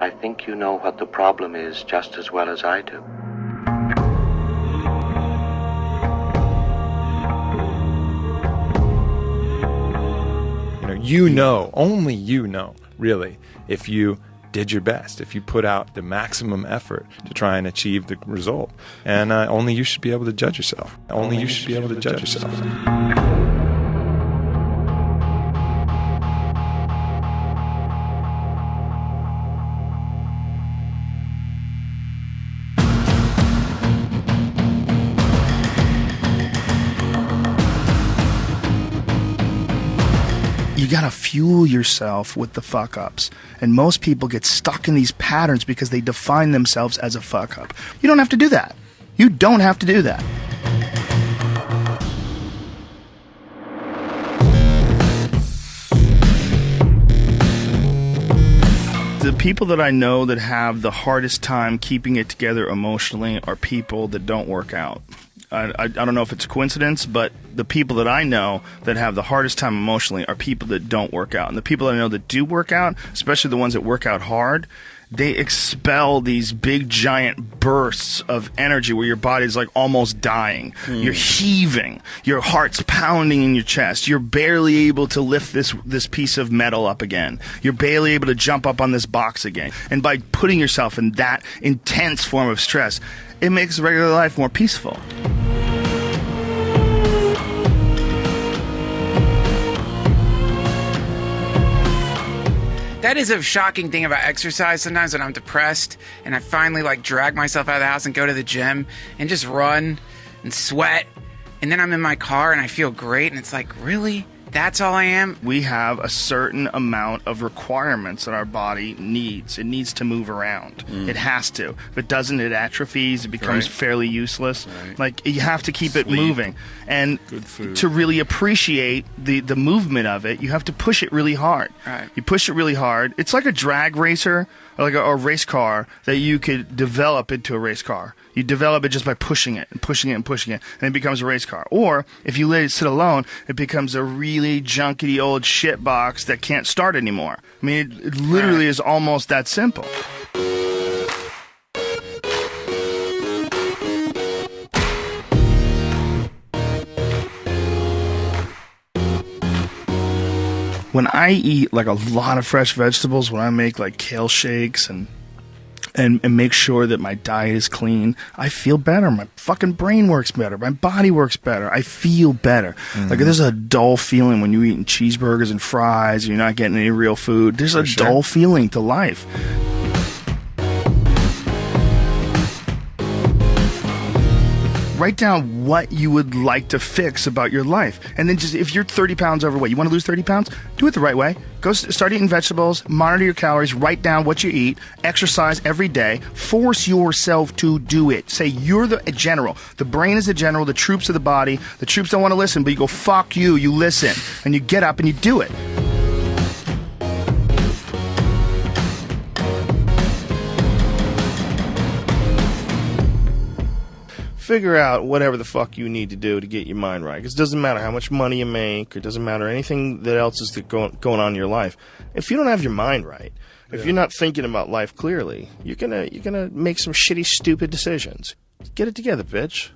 I think you know what the problem is just as well as I do. Only you know, really, if you did your best, if you put out the maximum effort to try and achieve the result. And only you should be able to judge yourself. Only you should be able to judge yourself. You gotta fuel yourself with the fuck-ups. And most people get stuck in these patterns because they define themselves as a fuck-up. You don't have to do that. You don't have to do that. The people that I know that have the hardest time keeping it together emotionally are people that don't work out. I don't know if it's a coincidence, but the people that I know that have the hardest time emotionally are people that don't work out. And the people that I know that do work out, especially the ones that work out hard, they expel these big giant bursts of energy where your body's like almost dying. You're heaving. Your heart's pounding in your chest. You're barely able to lift this piece of metal up again. You're barely able to jump up on this box again. And by putting yourself in that intense form of stress, it makes regular life more peaceful. That is a shocking thing about exercise. Sometimes when I'm depressed and I finally drag myself out of the house and go to the gym and just run and sweat, and then I'm in my car and I feel great, and it's like, really? That's all I am? We have a certain amount of requirements that our body needs. It needs to move around. It has to. If it doesn't, it atrophies. It becomes fairly useless. Like, you have to keep it moving. And to really appreciate the movement of it, you have to push it really hard. You push it really hard. It's like a drag racer, or like a race car that you could develop into a race car. You develop it just by pushing it and pushing it and pushing it, and it becomes a race car. Or, if you let it sit alone, it becomes a really junkety old shit box that can't start anymore. I mean, it literally is almost that simple. When I eat a lot of fresh vegetables, when I make kale shakes and make sure that my diet is clean, I feel better. My fucking brain works better. My body works better. I feel better. There's a dull feeling when you're eating cheeseburgers and fries and you're not getting any real food. There's a dull feeling to life. Write down what you would like to fix about your life. And then just, if you're 30 pounds overweight, you want to lose 30 pounds? Do it the right way. Go start eating vegetables, monitor your calories, write down what you eat, exercise every day, force yourself to do it. Say you're the general. The brain is the general, the troops are the body. The troops don't want to listen, but you go, fuck you, you listen. And you get up and you do it. Figure out whatever the fuck you need to do to get your mind right. Because it doesn't matter how much money you make, or it doesn't matter anything that else is going on in your life. If you don't have your mind right, if you're not thinking about life clearly, you're gonna make some shitty, stupid decisions. Get it together, bitch.